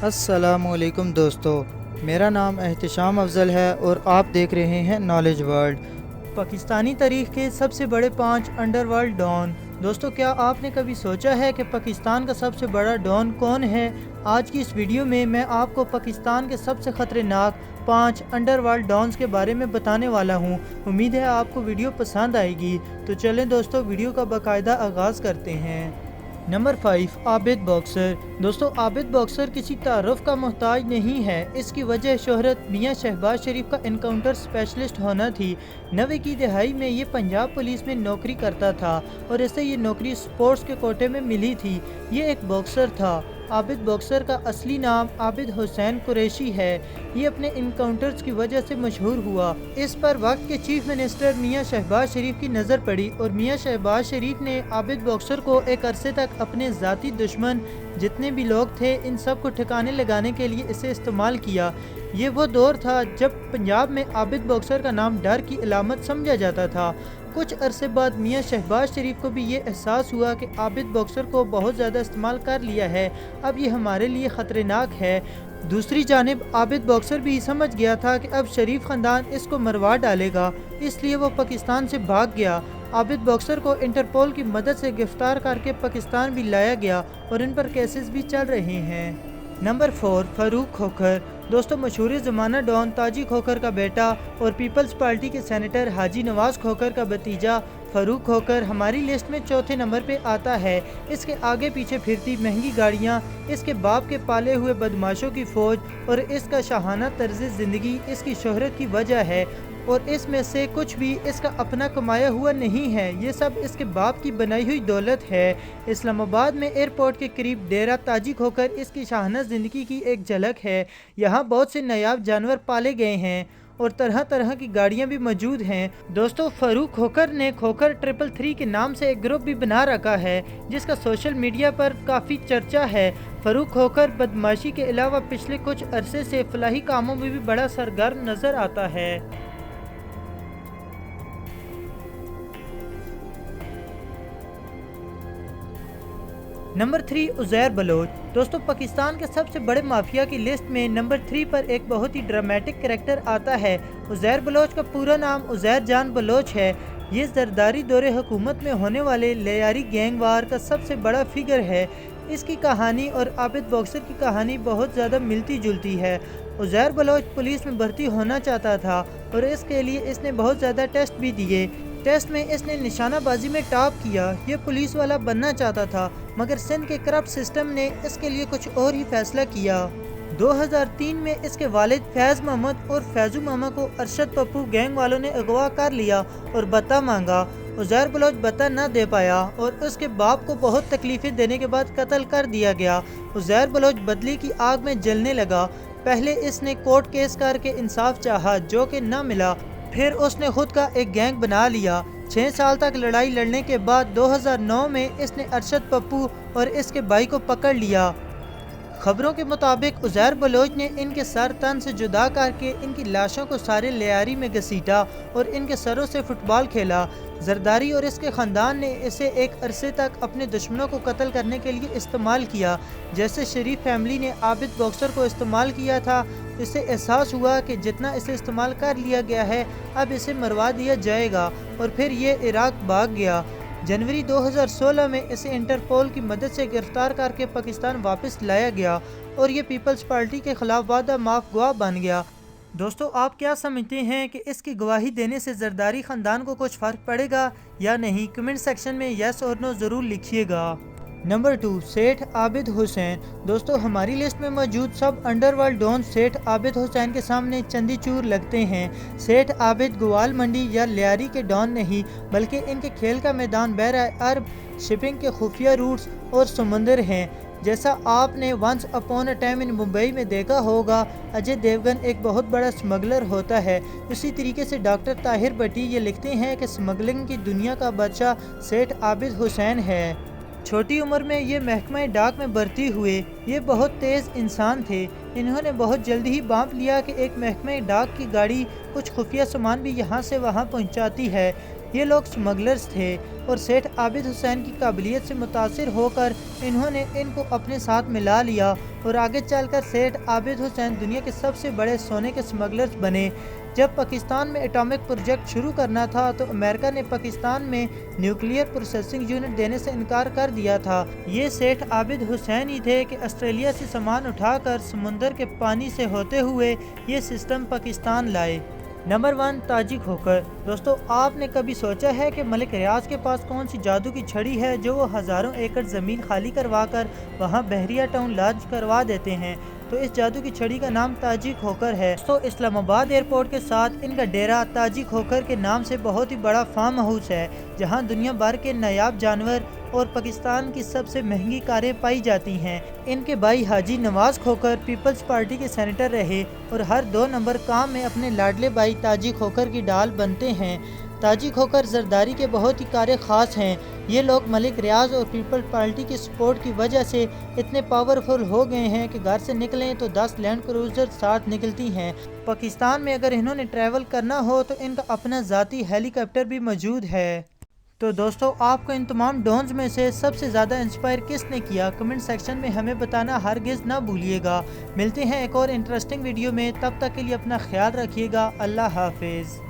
السلام علیکم دوستو، میرا نام احتشام افضل ہے اور آپ دیکھ رہے ہیں نالج ورلڈ۔ پاکستانی تاریخ کے سب سے بڑے 5 انڈر ورلڈ ڈان۔ دوستو، کیا آپ نے کبھی سوچا ہے کہ پاکستان کا سب سے بڑا ڈان کون ہے؟ آج کی اس ویڈیو میں آپ کو پاکستان کے سب سے خطرناک 5 انڈر ورلڈ ڈانز کے بارے میں بتانے والا ہوں۔ امید ہے آپ کو ویڈیو پسند آئے گی۔ تو چلیں دوستو، ویڈیو کا باقاعدہ آغاز کرتے ہیں۔ نمبر 5، عابد باکسر۔ دوستو، عابد باکسر کسی تعارف کا محتاج نہیں ہے۔ اس کی وجہ شہرت میاں شہباز شریف کا انکاؤنٹر اسپیشلسٹ ہونا تھی۔ 90 کی دہائی میں یہ پنجاب پولیس میں نوکری کرتا تھا اور اسے یہ نوکری سپورٹس کے کوٹے میں ملی تھی۔ یہ ایک باکسر تھا۔ عابد باکسر کا اصلی نام عابد حسین قریشی ہے۔ یہ اپنے انکاؤنٹرز کی وجہ سے مشہور ہوا۔ اس پر وقت کے چیف منسٹر میاں شہباز شریف کی نظر پڑی اور میاں شہباز شریف نے عابد باکسر کو ایک عرصے تک اپنے ذاتی دشمن جتنے بھی لوگ تھے ان سب کو ٹھکانے لگانے کے لیے اسے استعمال کیا۔ یہ وہ دور تھا جب پنجاب میں عابد باکسر کا نام ڈر کی علامت سمجھا جاتا تھا۔ کچھ عرصے بعد میاں شہباز شریف کو بھی یہ احساس ہوا کہ عابد باکسر کو بہت زیادہ استعمال کر لیا ہے، اب یہ ہمارے لیے خطرناک ہے۔ دوسری جانب عابد باکسر بھی سمجھ گیا تھا کہ اب شریف خاندان اس کو مروا ڈالے گا، اس لیے وہ پاکستان سے بھاگ گیا۔ عابد باکسر کو انٹرپول کی مدد سے گرفتار کر کے پاکستان بھی لایا گیا اور ان پر کیسز بھی چل رہے ہیں۔ نمبر 4، فاروق کھوکھر۔ دوستو، مشہور زمانہ ڈان تاجی کھوکھر کا بیٹا اور پیپلز پارٹی کے سینیٹر حاجی نواز کھوکھر کا بھتیجا فاروق کھوکھر ہماری لسٹ میں چوتھے نمبر پہ آتا ہے۔ اس کے آگے پیچھے پھرتی مہنگی گاڑیاں، اس کے باپ کے پالے ہوئے بدماشوں کی فوج اور اس کا شاہانہ طرز زندگی اس کی شہرت کی وجہ ہے، اور اس میں سے کچھ بھی اس کا اپنا کمایا ہوا نہیں ہے، یہ سب اس کے باپ کی بنائی ہوئی دولت ہے۔ اسلام آباد میں ایئرپورٹ کے قریب ڈیرہ تاجی کھوکھر اس کی شاہانہ زندگی کی ایک جھلک ہے۔ یہاں بہت سے نایاب جانور پالے گئے ہیں اور طرح طرح کی گاڑیاں بھی موجود ہیں۔ دوستو، فاروق کھوکھر نے کھوکھر 333 کے نام سے ایک گروپ بھی بنا رکھا ہے جس کا سوشل میڈیا پر کافی چرچا ہے۔ فاروق کھوکھر بدماشی کے علاوہ پچھلے کچھ عرصے سے فلاحی کاموں میں بھی بڑا سرگرم نظر آتا ہے۔ نمبر 3، عزیر بلوچ۔ دوستو، پاکستان کے سب سے بڑے مافیا کی لسٹ میں نمبر 3 پر ایک بہت ہی ڈرامیٹک کریکٹر آتا ہے۔ عزیر بلوچ کا پورا نام عزیر جان بلوچ ہے۔ یہ زرداری دور حکومت میں ہونے والے لیاری گینگ وار کا سب سے بڑا فگر ہے۔ اس کی کہانی اور عابد باکسر کی کہانی بہت زیادہ ملتی جلتی ہے۔ عزیر بلوچ پولیس میں بھرتی ہونا چاہتا تھا اور اس کے لیے اس نے بہت زیادہ ٹیسٹ بھی دیے۔ ٹیسٹ میں اس نے نشانہ بازی میں ٹاپ کیا۔ یہ پولیس والا بننا چاہتا تھا مگر سندھ کے کرپٹ سسٹم نے اس کے لیے کچھ اور ہی فیصلہ کیا۔ 2003 میں اس کے والد فیض محمد اور فیضو ماما کو ارشد پپو گینگ والوں نے اغوا کر لیا اور بتا مانگا۔ عزیر بلوچ بتا نہ دے پایا اور اس کے باپ کو بہت تکلیفیں دینے کے بعد قتل کر دیا گیا۔ عزیر بلوچ بدلے کی آگ میں جلنے لگا۔ پہلے اس نے کورٹ کیس کر کے انصاف چاہا جو کہ نہ ملا، پھر اس نے خود کا ایک گینگ بنا لیا۔ 6 سال تک لڑائی لڑنے کے بعد 2009 میں اس نے ارشد پپو اور اس کے بھائی کو پکڑ لیا۔ خبروں کے مطابق عزیر بلوچ نے ان کے سر تن سے جدا کر کے ان کی لاشوں کو سارے لیاری میں گھسیٹا اور ان کے سروں سے فٹ بال کھیلا۔ زرداری اور اس کے خاندان نے اسے ایک عرصے تک اپنے دشمنوں کو قتل کرنے کے لیے استعمال کیا، جیسے شریف فیملی نے عابد باکسر کو استعمال کیا تھا۔ اسے احساس ہوا کہ جتنا اسے استعمال کر لیا گیا ہے اب اسے مروا دیا جائے گا اور پھر یہ عراق بھاگ گیا۔ جنوری 2016 میں اسے انٹرپول کی مدد سے گرفتار کر کے پاکستان واپس لایا گیا اور یہ پیپلز پارٹی کے خلاف وعدہ معاف گواہ بن گیا۔ دوستو، آپ کیا سمجھتے ہیں کہ اس کی گواہی دینے سے زرداری خاندان کو کچھ فرق پڑے گا یا نہیں؟ کمنٹ سیکشن میں یس اور نو ضرور لکھیے گا۔ نمبر 2، سیٹھ عابد حسین۔ دوستو، ہماری لسٹ میں موجود سب انڈر ورلڈ ڈان سیٹھ عابد حسین کے سامنے چندی چور لگتے ہیں۔ سیٹھ عابد گوال منڈی یا لیاری کے ڈان نہیں بلکہ ان کے کھیل کا میدان بحر عرب، شپنگ کے خفیہ روٹس اور سمندر ہیں۔ جیسا آپ نے ونس اپون اے ٹائم ان ممبئی میں دیکھا ہوگا، اجے دیوگن ایک بہت بڑا اسمگلر ہوتا ہے، اسی طریقے سے ڈاکٹر طاہر بٹی یہ لکھتے ہیں کہ اسمگلنگ کی دنیا کا بادشاہ سیٹھ عابد حسین ہے۔ چھوٹی عمر میں یہ محکمہ ڈاک میں بھرتی ہوئے یہ بہت تیز انسان تھے۔ انہوں نے بہت جلدی ہی بانپ لیا کہ ایک محکمہ ڈاک کی گاڑی کچھ خفیہ سامان بھی یہاں سے وہاں پہنچاتی ہے۔ یہ لوگ سمگلرز تھے اور سیٹھ عابد حسین کی قابلیت سے متاثر ہو کر انہوں نے ان کو اپنے ساتھ ملا لیا اور آگے چل کر سیٹھ عابد حسین دنیا کے سب سے بڑے سونے کے سمگلرز بنے۔ جب پاکستان میں ایٹامک پروجیکٹ شروع کرنا تھا تو امریکہ نے پاکستان میں نیوکلیئر پروسیسنگ یونٹ دینے سے انکار کر دیا تھا۔ یہ سیٹھ عابد حسین ہی تھے کہ آسٹریلیا سے سامان اٹھا کر سمندر کے پانی سے ہوتے ہوئے یہ سسٹم پاکستان لائے۔ نمبر 1، تاجی کھوکھر۔ دوستو، آپ نے کبھی سوچا ہے کہ ملک ریاض کے پاس کون سی جادو کی چھڑی ہے جو وہ ہزاروں ایکڑ زمین خالی کروا کر وہاں بحریہ ٹاؤن لانچ کروا دیتے ہیں؟ تو اس جادو کی چھڑی کا نام تاجی کھوکھر ہے۔ تو اسلام آباد ایئرپورٹ کے ساتھ ان کا ڈیرا تاجی کھوکھر کے نام سے بہت ہی بڑا فارم ہاؤس ہے، جہاں دنیا بھر کے نایاب جانور اور پاکستان کی سب سے مہنگی کاریں پائی جاتی ہیں۔ ان کے بھائی حاجی نواز کھوکھر پیپلز پارٹی کے سینیٹر رہے اور ہر 2 نمبر کام میں اپنے لاڈلے بھائی تاجی کھوکھر کی ڈال بنتے ہیں۔ تاجی کھوکھر زرداری کے بہت ہی کارے خاص ہیں۔ یہ لوگ ملک ریاض اور پیپل پارٹی کی سپورٹ کی وجہ سے اتنے پاورفل ہو گئے ہیں کہ گھر سے نکلیں تو 10 لینڈ کروزر ساتھ نکلتی ہیں۔ پاکستان میں اگر انہوں نے ٹریول کرنا ہو تو ان کا اپنا ذاتی ہیلی کاپٹر بھی موجود ہے۔ تو دوستو، آپ کو ان تمام ڈونز میں سے سب سے زیادہ انسپائر کس نے کیا؟ کمنٹ سیکشن میں ہمیں بتانا ہرگز نہ بھولیے گا۔ ملتے ہیں ایک اور انٹرسٹنگ ویڈیو میں، تب تک کے لیے اپنا خیال رکھیے گا۔ اللہ حافظ۔